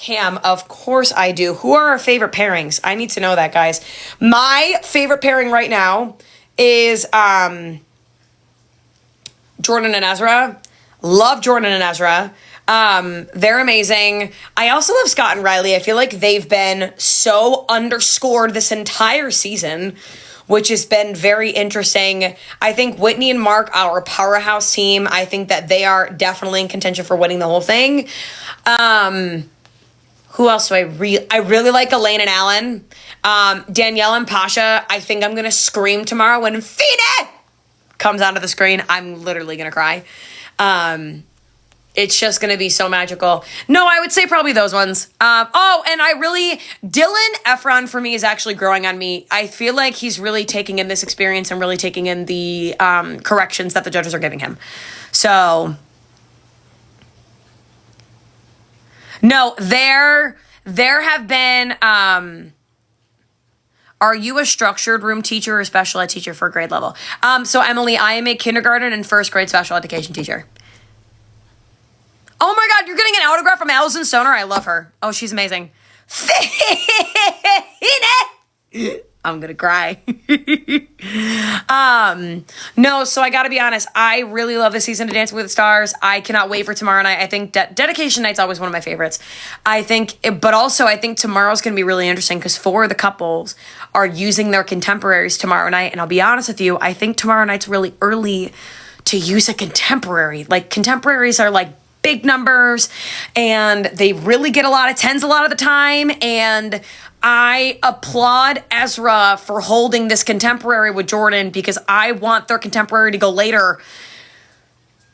Pam, of course I do. Who are our favorite pairings? I need to know that, guys. My favorite pairing right now is Jordan and Ezra. Love Jordan and Ezra. They're amazing. I also love Scott and Riley. I feel like they've been so underscored this entire season, which has been very interesting. I think Whitney and Mark are a powerhouse team. I think that they are definitely in contention for winning the whole thing. Who else do I really like Elaine and Alan. Danielle and Pasha. I think I'm going to scream tomorrow when Fina comes onto the screen. I'm literally going to cry. It's just going to be so magical. No, I would say probably those ones. And Dylan Efron for me is actually growing on me. I feel like he's really taking in this experience and really taking in the corrections that the judges are giving him. So, no, there have been, are you a structured room teacher or special ed teacher for grade level? So Emily, I am a kindergarten and first grade special education teacher. Oh my God, you're getting an autograph from Allison Stoner? I love her. Oh, she's amazing. I'm gonna cry. No, so I gotta be honest. I really love this season of Dancing with the Stars. I cannot wait for tomorrow night. I think Dedication Night's always one of my favorites. I think tomorrow's gonna be really interesting because 4 of the couples are using their contemporaries tomorrow night. And I'll be honest with you, I think tomorrow night's really early to use a contemporary. Like, contemporaries are like big numbers and they really get a lot of 10s a lot of the time. And I applaud Ezra for holding this contemporary with Jordan because I want their contemporary to go later.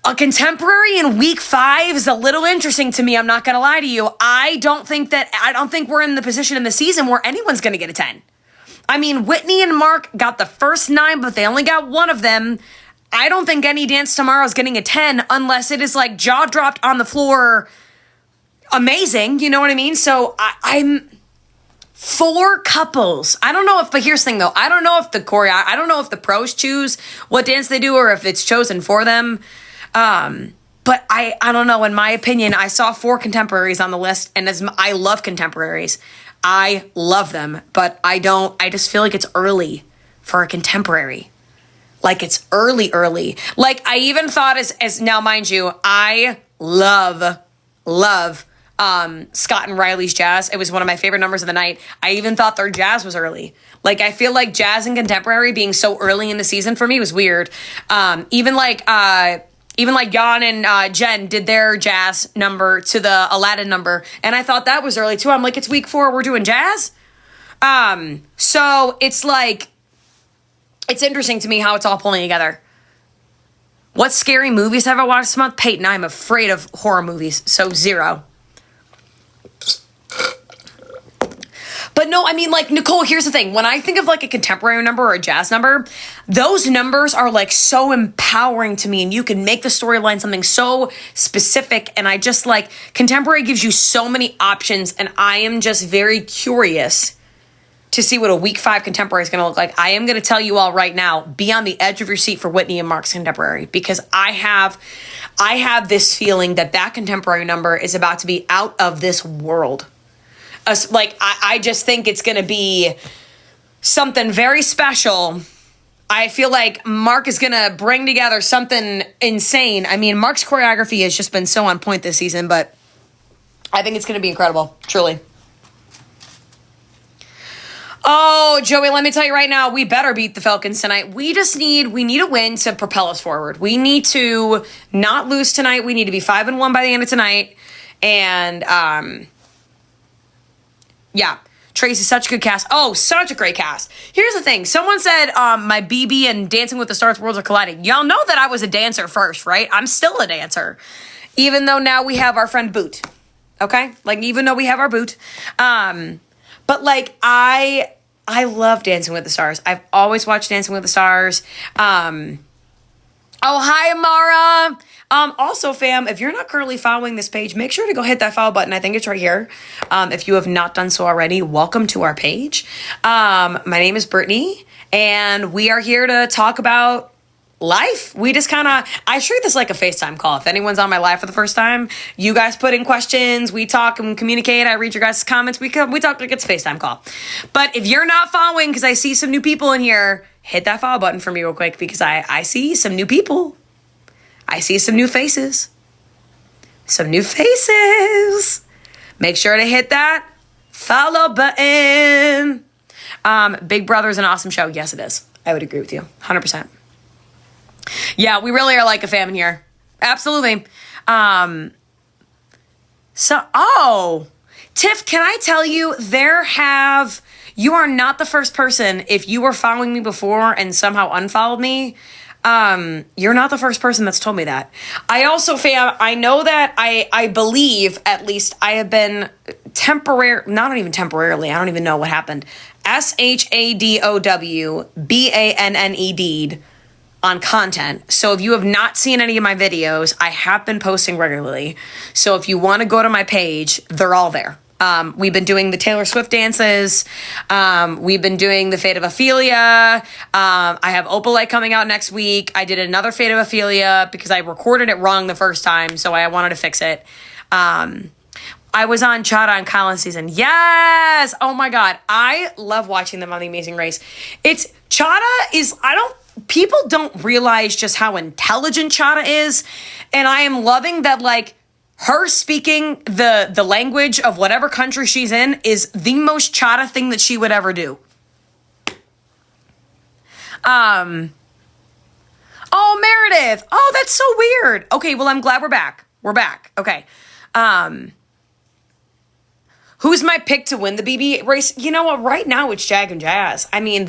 A contemporary in week 5 is a little interesting to me. I'm not going to lie to you. I don't think we're in the position in the season where anyone's going to get a 10. I mean, Whitney and Mark got the first 9, but they only got one of them. I don't think any dance tomorrow is getting a 10 unless it is like jaw dropped on the floor. Amazing. You know what I mean? So I'm 4 couples. I don't know but here's the thing though. I don't know if I don't know if the pros choose what dance they do or if it's chosen for them. But I don't know. In my opinion, I saw 4 contemporaries on the list and I love contemporaries. I love them, but I just feel like it's early for a contemporary. Like, it's early. Like, I even thought as now, mind you, I love Scott and Riley's jazz. It was one of my favorite numbers of the night. I even thought their jazz was early. Like, I feel like jazz and contemporary being so early in the season for me was weird. Even like Jan and Jen did their jazz number to the Aladdin number, and I thought that was early too. I'm like, it's week 4, we're doing jazz. So it's like, it's interesting to me how it's all pulling together. What scary movies have I watched this month? Peyton, I'm afraid of horror movies, so 0. But no, I mean, like, Nicole, here's the thing. When I think of like a contemporary number or a jazz number, those numbers are like so empowering to me, and you can make the storyline something so specific. And I just like, contemporary gives you so many options, and I am just very curious to see what a week 5 contemporary is going to look like. I am going to tell you all right now, be on the edge of your seat for Whitney and Mark's contemporary, because I have this feeling that contemporary number is about to be out of this world. I just think it's going to be something very special. I feel like Mark is going to bring together something insane. I mean, Mark's choreography has just been so on point this season, but I think it's going to be incredible, truly. Oh, Joey, let me tell you right now, we better beat the Falcons tonight. We need a win to propel us forward. We need to not lose tonight. We need to be 5-1 by the end of tonight. And, yeah, Tracy's such a good cast. Oh, such a great cast. Here's the thing. Someone said my BB and Dancing with the Stars worlds are colliding. Y'all know that I was a dancer first, right? I'm still a dancer, even though now we have our friend Boot. Okay? Like, even though we have our Boot. But, like, I love Dancing with the Stars. I've always watched Dancing with the Stars. Oh, hi, Amara. Also, fam, if you're not currently following this page, make sure to go hit that follow button. I think it's right here. If you have not done so already, welcome to our page. My name is Brittany, and we are here to talk about life. We just kind of, I treat this like a FaceTime call. If anyone's on my live for the first time, you guys put in questions, we talk and communicate. I read your guys' comments. We talk like it's a FaceTime call. But if you're not following, because I see some new people in here, hit that follow button for me real quick, because I see some new people. I see some new faces. Some new faces. Make sure to hit that follow button. Big Brother's an awesome show. Yes, it is. I would agree with you. 100%. Yeah, we really are like a family here. Absolutely. Tiff, can I tell you, you are not the first person. If you were following me before and somehow unfollowed me, you're not the first person that's told me that. I also, fam, I know that I believe, at least, I have been not even temporarily, I don't even know what happened, SHADOWBANNED on content. So if you have not seen any of my videos, I have been posting regularly. So if you want to go to my page, they're all there. We've been doing the Taylor Swift dances. We've been doing the Fate of Ophelia. I have Opalite coming out next week. I did another Fate of Ophelia because I recorded it wrong the first time, so I wanted to fix it. I was on Chada and Colin season. Yes! Oh my God. I love watching them on The Amazing Race. People don't realize just how intelligent Chada is. And I am loving that, like, her speaking the language of whatever country she's in is the most Chada thing that she would ever do. Oh, Meredith. Oh, that's so weird. Okay, well, I'm glad we're back. We're back. Okay. Who's my pick to win the BB race? You know what? Right now it's Jag and Jazz. I mean,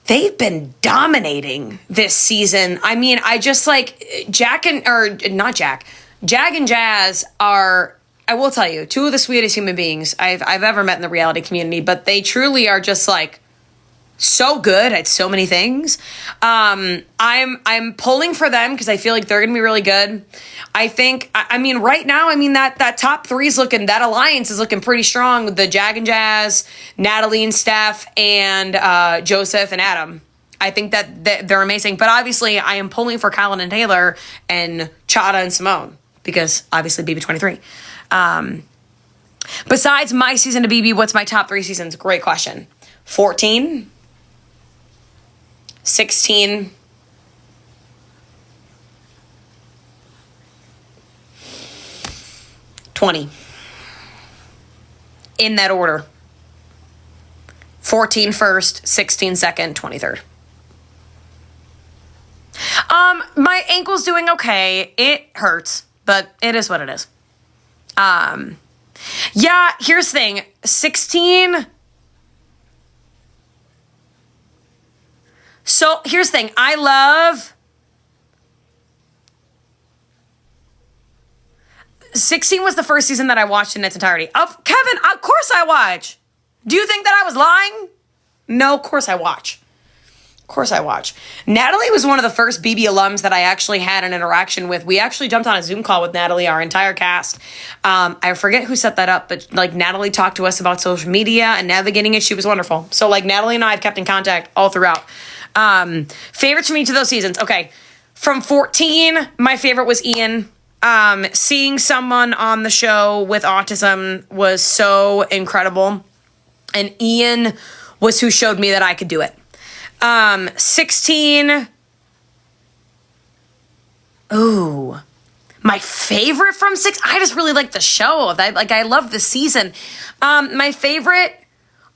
they've been dominating this season. I mean, I just like Jag and Jazz are, I will tell you, two of the sweetest human beings I've ever met in the reality community, but they truly are just like so good at so many things. I'm pulling for them because I feel like they're gonna be really good. I think, I mean, right now, I mean, that top three that alliance is looking pretty strong with the Jag and Jazz, Natalie and Steph, and Joseph and Adam. I think that they're amazing. But obviously, I am pulling for Colin and Taylor and Chada and Simone because obviously BB23. Besides my season to BB, what's my top three seasons? Great question. 14, 16, 20. In that order. 14 first, 16 second, 23rd. My ankle's doing okay. It hurts, but it is what it is. Yeah, here's the thing. 16. So here's the thing. 16 was the first season that I watched in its entirety. Kevin, of course I watch. Do you think that I was lying? No, of course I watch. Of course I watch. Natalie was one of the first BB alums that I actually had an interaction with. We actually jumped on a Zoom call with Natalie, our entire cast. I forget who set that up, but like Natalie talked to us about social media and navigating it. She was wonderful. So like Natalie and I have kept in contact all throughout. Favorites from each of those seasons. Okay. From 14, my favorite was Ian. Seeing someone on the show with autism was so incredible. And Ian was who showed me that I could do it. 16. Ooh. My favorite from 6. I just really like the show. I love the season. My favorite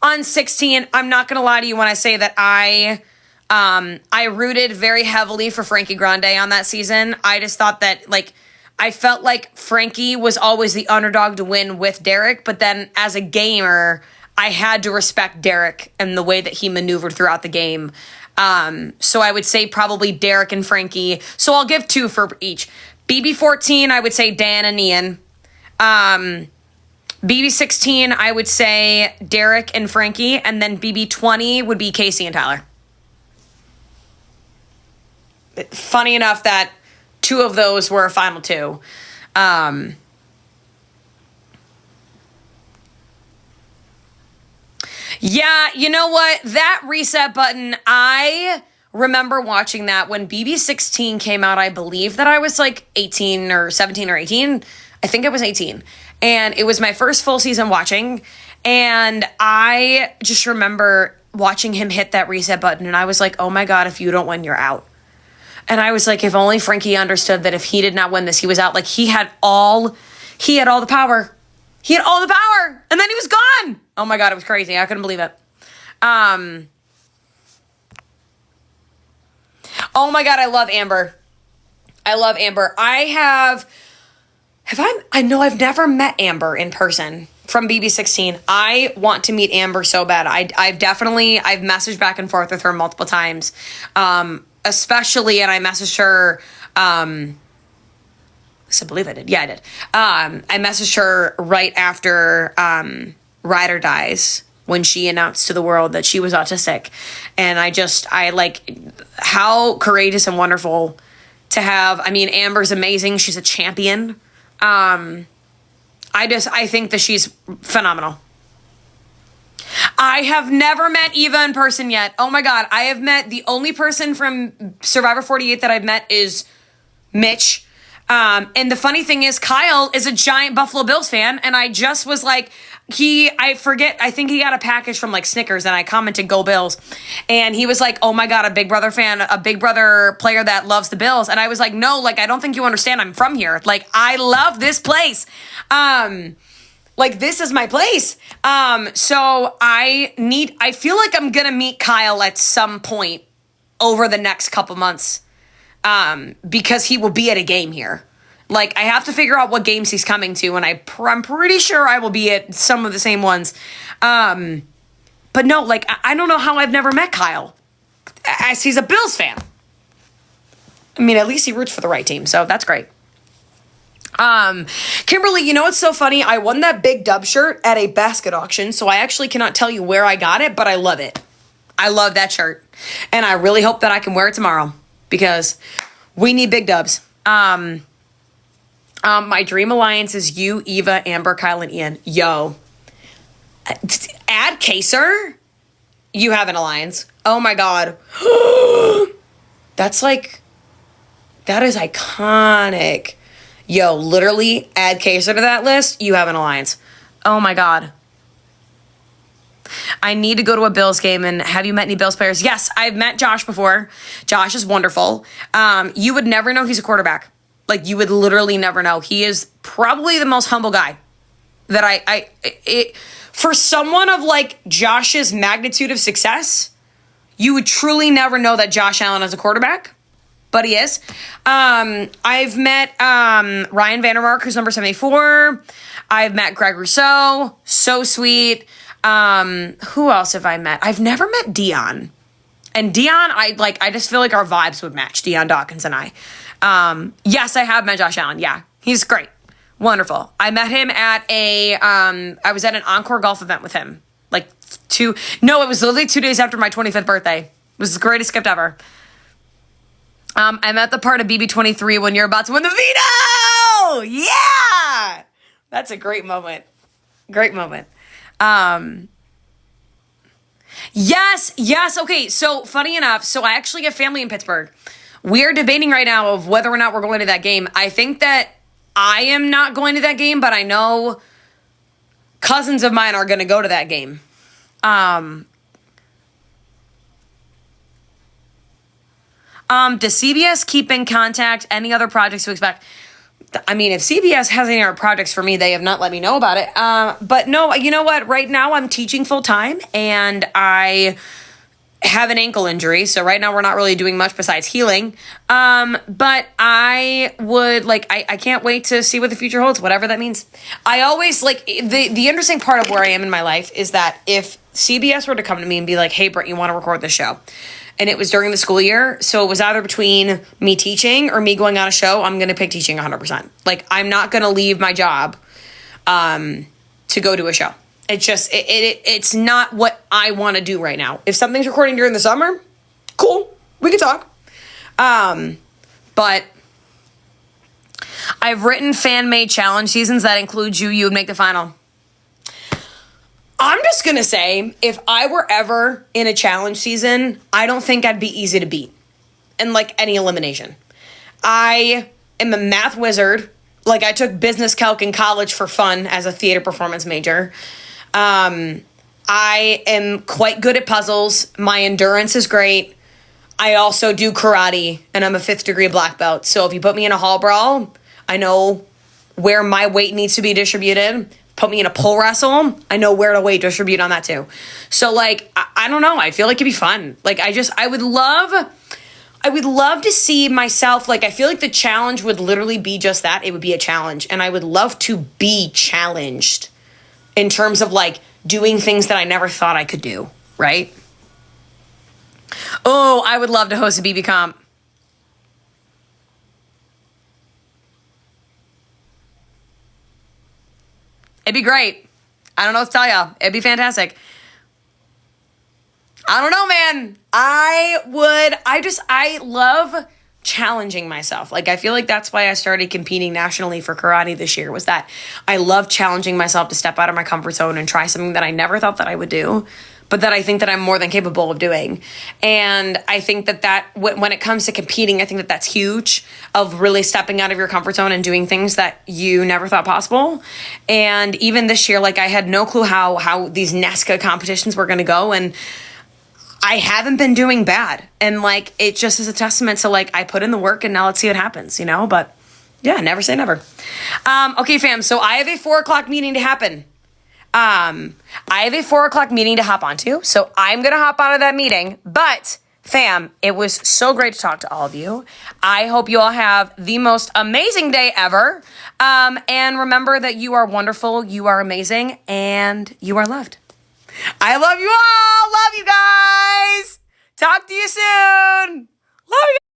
on 16, I'm not going to lie to you when I say that I rooted very heavily for Frankie Grande on that season. I just thought that, like, I felt like Frankie was always the underdog to win with Derek, but then as a gamer, I had to respect Derek and the way that he maneuvered throughout the game. So I would say probably Derek and Frankie. So I'll give 2 for each. BB14, I would say Dan and Ian. BB16, I would say Derek and Frankie. And then BB20 would be Casey and Tyler. Funny enough that 2 of those were a final 2. Yeah, you know what? That reset button, I remember watching that when BB16 came out. I believe that I was like 18 or 17 or 18. I think I was 18. And it was my first full season watching. And I just remember watching him hit that reset button. And I was like, oh my God, if you don't win, you're out. And I was like, if only Frankie understood that if he did not win this, he was out. Like he had all the power. He had all the power. And then he was gone. Oh my God, it was crazy. I couldn't believe it. Oh my God, I love Amber. I know I've never met Amber in person from BB16. I want to meet Amber so bad. I've messaged back and forth with her multiple times. Especially, and I messaged her, I believe I did. Yeah, I did. I messaged her right after, Ryder dies, when she announced to the world that she was autistic. And I like how courageous and wonderful to have. I mean, Amber's amazing. She's a champion. I think that she's phenomenal. I have never met Eva in person yet. Oh my God. I have met, the only person from Survivor 48 that I've met is Mitch. And the funny thing is Kyle is a giant Buffalo Bills fan. And I just was like, I think he got a package from like Snickers and I commented go Bills. And he was like, oh my God, a Big Brother fan, a Big Brother player that loves the Bills. And I was like, no, like, I don't think you understand. I'm from here. Like, I love this place. Like, this is my place. So I feel like I'm going to meet Kyle at some point over the next couple months. Because he will be at a game here. Like, I have to figure out what games he's coming to, and I'm pretty sure I will be at some of the same ones. But no, like, I don't know how I've never met Kyle, as he's a Bills fan. I mean, at least he roots for the right team, so that's great. Kimberly, you know what's so funny? I won that Big Dub shirt at a basket auction, so I actually cannot tell you where I got it, but I love it. I love that shirt, and I really hope that I can wear it tomorrow, because we need big dubs. My dream alliance is you, Eva, Amber, Kyle, and Ian. Yo. Add Kaser. You have an alliance. Oh my God. That is iconic. Yo, literally add Kaser to that list. You have an alliance. Oh my God. I need to go to a Bills game. And have you met any Bills players? Yes, I've met Josh before. Josh is wonderful. You would never know he's a quarterback. Like, you would literally never know. He is probably the most humble guy that for someone of like Josh's magnitude of success, you would truly never know that Josh Allen is a quarterback, but he is. I've met Ryan Vandermark, who's number 74. I've met Greg Rousseau, so sweet. Who else have I met? I've never met Dion. And Dion, I just feel like our vibes would match, Dion Dawkins and I. Yes, I have met Josh Allen. Yeah, he's great. Wonderful. I met him at I was at an Encore golf event with him. It was literally 2 days after my 25th birthday. It was the greatest gift ever. I'm at the part of BB23 when you're about to win the veto! Yeah! That's a great moment. Great moment. Yes. Okay, so funny enough, so I actually have family in Pittsburgh. We're debating right now of whether or not we're going to that game. I think that I am not going to that game, but I know cousins of mine are going to go to that game. Does CBS keep in contact? Any other projects to expect? I mean, if CBS has any other projects for me, they have not let me know about it. But no, you know what? Right now I'm teaching full time and I have an ankle injury. So right now we're not really doing much besides healing. But I would I can't wait to see what the future holds, whatever that means. I always the interesting part of where I am in my life is that if CBS were to come to me and be like, hey, Britt, you want to record this show? And it was during the school year, so it was either between me teaching or me going on a show, I'm going to pick teaching 100%. I'm not going to leave my job to go to a show. It's just, it's not what I want to do right now. If something's recording during the summer, cool, we can talk. But I've written fan-made challenge seasons that include you would make the final. I'm just going to say, if I were ever in a challenge season, I don't think I'd be easy to beat in like any elimination. I am a math wizard. Like, I took business calc in college for fun as a theater performance major. I am quite good at puzzles. My endurance is great. I also do karate, and I'm a 5th degree black belt. So if you put me in a hall brawl, I know where my weight needs to be distributed. Put me in a pole wrestle, I know where to weight distribute on that too. So like, I don't know. I feel like it'd be fun. Like, I would love to see myself. Like, I feel like the challenge would literally be just that. It would be a challenge. And I would love to be challenged in terms of like doing things that I never thought I could do. Right? Oh, I would love to host a BB comp. It'd be great. I don't know what to tell you. It'd be fantastic. I don't know, man. I love challenging myself. Like, I feel like that's why I started competing nationally for karate this year, was that I love challenging myself to step out of my comfort zone and try something that I never thought that I would do, but that I think that I'm more than capable of doing. And I think that when it comes to competing, I think that that's huge, of really stepping out of your comfort zone and doing things that you never thought possible. And even this year, like, I had no clue how these NESCA competitions were going to go. And I haven't been doing bad. And like, it just is a testament to like, I put in the work and now let's see what happens, you know? But yeah, never say never. Okay, fam. So I have a 4:00 meeting to happen. I have a 4:00 meeting to hop onto. So I'm going to hop out of that meeting, but fam, it was so great to talk to all of you. I hope you all have the most amazing day ever. And remember that you are wonderful. You are amazing, and you are loved. I love you all. Love you guys. Talk to you soon. Love you.